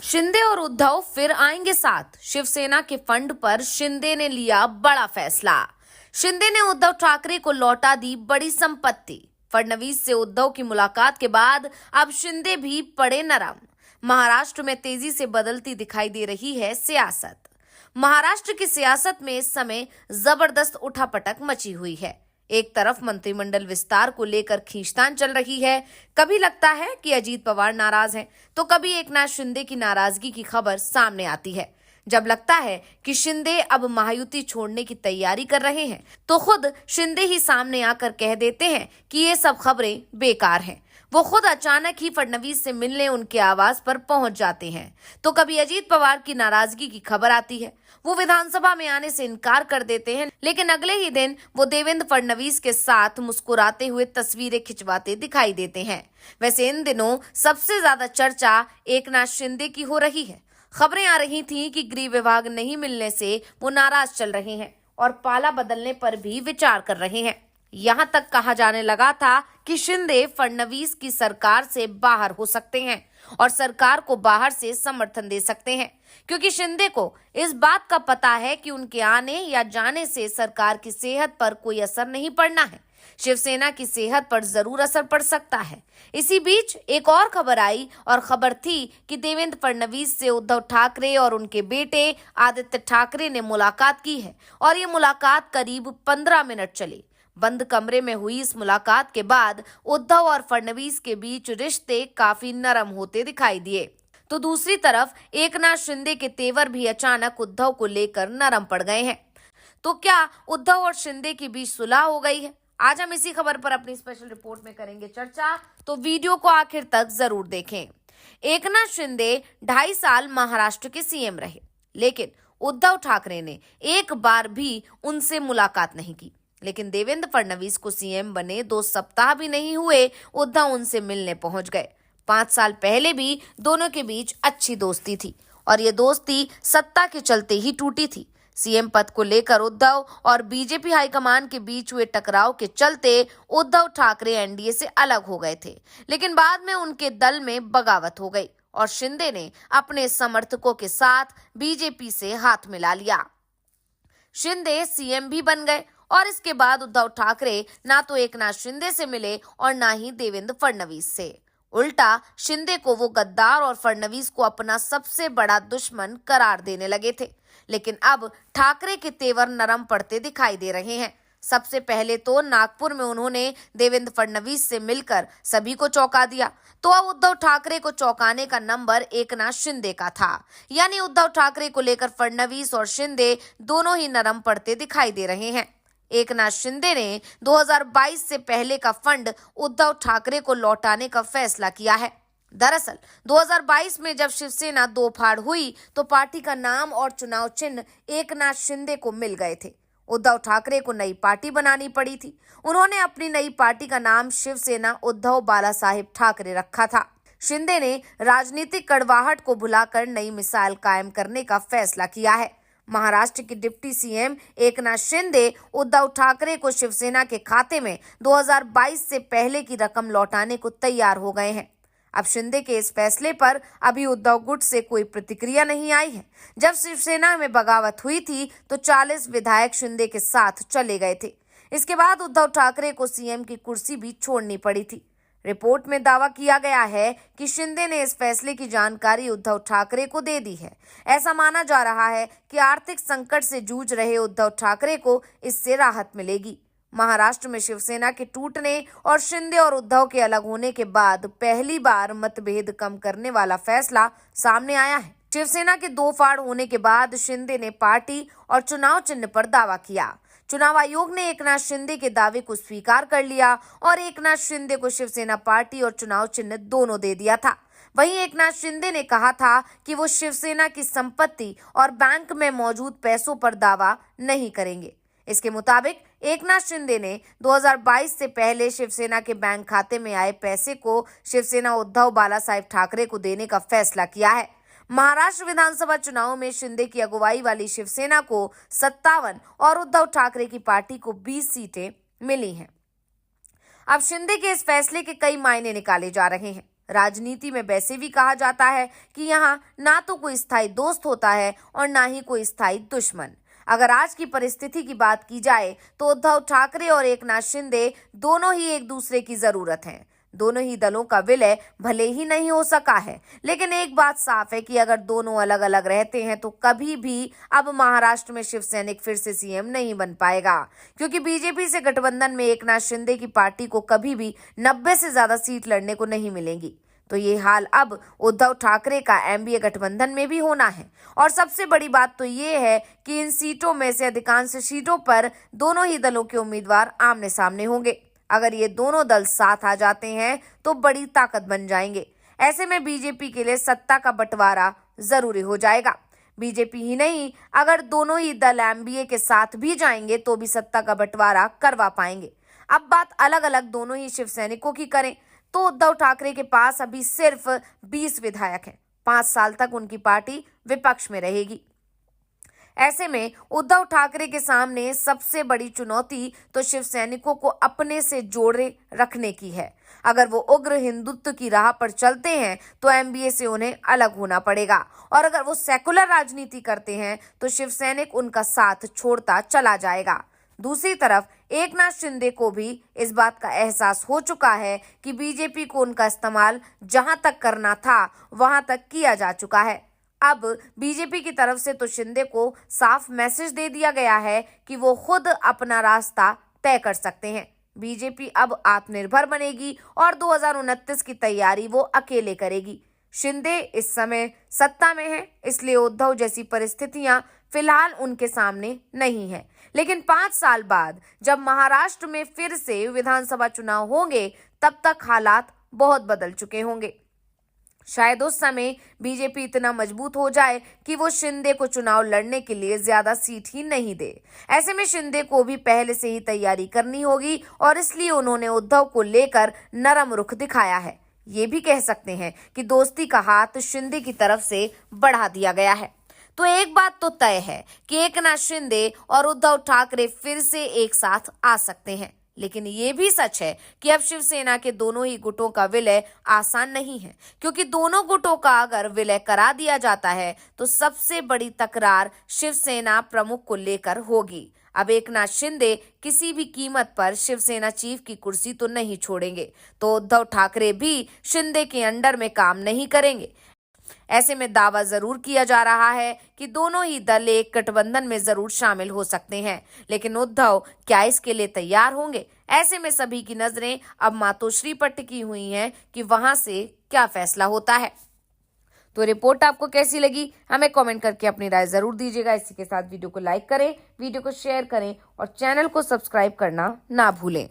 शिंदे और उद्धव फिर आएंगे साथ। शिवसेना के फंड पर शिंदे ने लिया बड़ा फैसला। शिंदे ने उद्धव ठाकरे को लौटा दी बड़ी संपत्ति। फडणवीस से उद्धव की मुलाकात के बाद अब शिंदे भी पड़े नरम। महाराष्ट्र में तेजी से बदलती दिखाई दे रही है सियासत। महाराष्ट्र की सियासत में इस समय जबरदस्त उठापटक मची हुई है। एक तरफ मंत्रिमंडल विस्तार को लेकर खींचतान चल रही है। कभी लगता है कि अजीत पवार नाराज हैं, तो कभी एकनाथ शिंदे की नाराजगी की खबर सामने आती है। जब लगता है कि शिंदे अब महायुति छोड़ने की तैयारी कर रहे हैं, तो खुद शिंदे ही सामने आकर कह देते हैं कि ये सब खबरें बेकार हैं। वो खुद अचानक ही फडणवीस से मिलने उनके आवास पर पहुंच जाते हैं। तो कभी अजीत पवार की नाराजगी की खबर आती है, वो विधानसभा में आने से इनकार कर देते हैं, लेकिन अगले ही दिन वो देवेंद्र फडणवीस के साथ मुस्कुराते हुए तस्वीरें खिंचवाते दिखाई देते हैं। वैसे इन दिनों सबसे ज्यादा चर्चा एकनाथ शिंदे की हो रही है। खबरें आ रही थीं कि गृह विभाग नहीं मिलने से वो नाराज चल रहे हैं और पाला बदलने पर भी विचार कर रहे हैं। यहां तक कहा जाने लगा था कि शिंदे फडणवीस की सरकार से बाहर हो सकते हैं और सरकार को बाहर से समर्थन दे सकते हैं, क्योंकि शिंदे को इस बात का पता है कि उनके आने या जाने से सरकार की सेहत पर कोई असर नहीं पड़ना है। शिवसेना की सेहत पर जरूर असर पड़ सकता है। इसी बीच एक और खबर आई और खबर थी कि देवेंद्र फडणवीस से उद्धव ठाकरे और उनके बेटे आदित्य ठाकरे ने मुलाकात की है और ये मुलाकात करीब 15 मिनट चली। बंद कमरे में हुई इस मुलाकात के बाद उद्धव और फडणवीस के बीच रिश्ते काफी नरम होते दिखाई दिए। तो दूसरी तरफ एकनाथ शिंदे के तेवर भी अचानक उद्धव को लेकर नरम पड़ गए हैं। तो क्या उद्धव और शिंदे के बीच सुलह हो गई है? आज हम इसी खबर पर अपनी स्पेशल रिपोर्ट में करेंगे चर्चा, तो वीडियो को आखिर तक जरूर देखें। एकनाथ शिंदे 2.5 साल महाराष्ट्र के सीएम रहे, लेकिन उद्धव ठाकरे ने एक बार भी उनसे मुलाकात नहीं की। लेकिन देवेंद्र फडणवीस को सीएम बने 2 सप्ताह भी नहीं हुए, उद्धव उनसे मिलने पहुंच गए। 5 साल पहले भी दोनों के बीच अच्छी दोस्ती थी और ये दोस्ती सत्ता के चलते ही टूटी थी। सीएम पद को लेकर उद्धव और बीजेपी हाईकमान के बीच हुए टकराव के चलते उद्धव ठाकरे एनडीए से अलग हो गए थे, लेकिन बाद में उनके दल में बगावत हो गई और शिंदे ने अपने समर्थकों के साथ बीजेपी से हाथ मिला लिया। शिंदे सीएम भी बन गए और इसके बाद उद्धव ठाकरे ना तो एकनाथ शिंदे से मिले और ना ही देवेंद्र फडणवीस से। उल्टा शिंदे को वो गद्दार और फडणवीस को अपना सबसे बड़ा दुश्मन करार देने लगे थे। लेकिन अब ठाकरे के तेवर नरम पड़ते दिखाई दे रहे हैं। सबसे पहले तो नागपुर में उन्होंने देवेंद्र फडणवीस से मिलकर सभी को चौंका दिया, तो अब उद्धव ठाकरे को चौंकाने का नंबर एकनाथ शिंदे का था। यानी उद्धव ठाकरे को लेकर फडणवीस और शिंदे दोनों ही नरम पड़ते दिखाई दे रहे हैं। एकनाथ शिंदे ने 2022 से पहले का फंड उद्धव ठाकरे को लौटाने का फैसला किया है। दरअसल 2022 में जब शिवसेना दो फाड़ हुई तो पार्टी का नाम और चुनाव चिन्ह एकनाथ शिंदे को मिल गए थे। उद्धव ठाकरे को नई पार्टी बनानी पड़ी थी। उन्होंने अपनी नई पार्टी का नाम शिवसेना उद्धव बाला साहेब ठाकरे रखा था। शिंदे ने राजनीतिक कड़वाहट को भुलाकर नई मिसाल कायम करने का फैसला किया है। महाराष्ट्र के डिप्टी सीएम एकनाथ शिंदे उद्धव ठाकरे को शिवसेना के खाते में 2022 से पहले की रकम लौटाने को तैयार हो गए हैं। अब शिंदे के इस फैसले पर अभी उद्धव गुट से कोई प्रतिक्रिया नहीं आई है। जब शिवसेना में बगावत हुई थी तो 40 विधायक शिंदे के साथ चले गए थे। इसके बाद उद्धव ठाकरे को सीएम की कुर्सी भी छोड़नी पड़ी थी। रिपोर्ट में दावा किया गया है कि शिंदे ने इस फैसले की जानकारी उद्धव ठाकरे को दे दी है। ऐसा माना जा रहा है कि आर्थिक संकट से जूझ रहे उद्धव ठाकरे को इससे राहत मिलेगी। महाराष्ट्र में शिवसेना के टूटने और शिंदे और उद्धव के अलग होने के बाद पहली बार मतभेद कम करने वाला फैसला सामने आया है। शिवसेना के 2 फाड़ होने के बाद शिंदे ने पार्टी और चुनाव चिन्ह पर दावा किया। चुनाव आयोग ने एकनाथ शिंदे के दावे को स्वीकार कर लिया और एकनाथ शिंदे को शिवसेना पार्टी और चुनाव चिन्ह दोनों दे दिया था। वहीं एकनाथ शिंदे ने कहा था कि वो शिवसेना की संपत्ति और बैंक में मौजूद पैसों पर दावा नहीं करेंगे। इसके मुताबिक एकनाथ शिंदे ने 2022 से पहले शिवसेना के बैंक खाते में आए पैसे को शिवसेना उद्धव बाला साहेब ठाकरे को देने का फैसला किया है। महाराष्ट्र विधानसभा चुनाव में शिंदे की अगुवाई वाली शिवसेना को 57 और उद्धव ठाकरे की पार्टी को 20 सीटें मिली हैं। अब शिंदे के इस फैसले के कई मायने निकाले जा रहे हैं। राजनीति में वैसे भी कहा जाता है कि यहाँ ना तो कोई स्थायी दोस्त होता है और ना ही कोई स्थायी दुश्मन। अगर आज की परिस्थिति की बात की जाए तो उद्धव ठाकरे और एकनाथ शिंदे दोनों ही एक दूसरे की जरूरत हैं। दोनों ही दलों का विलय भले ही नहीं हो सका है, लेकिन एक बात साफ है कि अगर दोनों अलग अलग रहते हैं तो कभी भी अब महाराष्ट्र में शिवसैनिक फिर से सीएम नहीं बन पाएगा, क्योंकि बीजेपी से गठबंधन में एकनाथ शिंदे की पार्टी को कभी भी 90 से ज्यादा सीट लड़ने को नहीं मिलेंगी। तो ये हाल अब उद्धव ठाकरे का एनडीए गठबंधन में भी होना है। और सबसे बड़ी बात तो ये है कि इन सीटों में से अधिकांश सीटों पर दोनों ही दलों के उम्मीदवार आमने सामने होंगे। अगर ये दोनों दल साथ आ जाते हैं तो बड़ी ताकत बन जाएंगे। ऐसे में बीजेपी के लिए सत्ता का बंटवारा जरूरी हो जाएगा। बीजेपी ही नहीं, अगर दोनों ही दल एनडीए के साथ भी जाएंगे तो भी सत्ता का बंटवारा करवा पाएंगे। अब बात अलग अलग दोनों ही शिव सैनिकों की करें तो उद्धव ठाकरे के पास अभी सिर्फ 20 विधायक हैं। 5 साल तक उनकी पार्टी विपक्ष में रहेगी। ऐसे में उद्धव ठाकरे के सामने सबसे बड़ी चुनौती तो शिव सैनिकों को अपने से जोड़े रखने की है। अगर वो उग्र हिंदुत्व की राह पर चलते हैं तो एनडीए से उन्हें अलग होना पड़ेगा, और अगर वो सेकुलर राजनीति करते हैं तो शिव सैनिक उनका साथ छोड़ता चला जाएगा। दूसरी तरफ एकनाथ शिंदे को भी इस बात का एहसास हो चुका है कि बीजेपी को उनका इस्तेमाल जहां तक करना था वहां तक किया जा चुका है। अब बीजेपी की तरफ से तो शिंदे को साफ मैसेज दे दिया गया है कि वो खुद अपना रास्ता तय कर सकते हैं। बीजेपी अब आत्मनिर्भर बनेगी और 2029 की तैयारी वो अकेले करेगी। शिंदे इस समय सत्ता में है, इसलिए उद्धव जैसी परिस्थितियां फिलहाल उनके सामने नहीं है। लेकिन 5 साल बाद जब महाराष्ट्र में फिर से विधानसभा चुनाव होंगे तब तक हालात बहुत बदल चुके होंगे। शायद उस समय बीजेपी इतना मजबूत हो जाए कि वो शिंदे को चुनाव लड़ने के लिए ज्यादा सीट ही नहीं दे। ऐसे में शिंदे को भी पहले से ही तैयारी करनी होगी और इसलिए उन्होंने उद्धव को लेकर नरम रुख दिखाया है। ये भी कह सकते हैं कि दोस्ती का हाथ शिंदे की तरफ से बढ़ा दिया गया है। तो एक बात तो तय है कि एकनाथ शिंदे और उद्धव ठाकरे फिर से एक साथ आ सकते हैं, लेकिन ये भी सच है कि अब शिवसेना के दोनों ही गुटों का विलय आसान नहीं है, क्योंकि दोनों गुटों का अगर विलय करा दिया जाता है तो सबसे बड़ी तकरार शिवसेना प्रमुख को लेकर होगी। अब एकनाथ शिंदे किसी भी कीमत पर शिवसेना चीफ की कुर्सी तो नहीं छोड़ेंगे, तो उद्धव ठाकरे भी शिंदे के अंडर में काम नहीं करेंगे। ऐसे में दावा जरूर किया जा रहा है कि दोनों ही दल एक गठबंधन में जरूर शामिल हो सकते हैं, लेकिन उद्धव क्या इसके लिए तैयार होंगे? ऐसे में सभी की नजरें अब मातोश्री पर टिकी हुई हैं कि वहां से क्या फैसला होता है। तो रिपोर्ट आपको कैसी लगी हमें कमेंट करके अपनी राय जरूर दीजिएगा। इसी के साथ वीडियो को लाइक करें, वीडियो को शेयर करें और चैनल को सब्सक्राइब करना ना भूलें।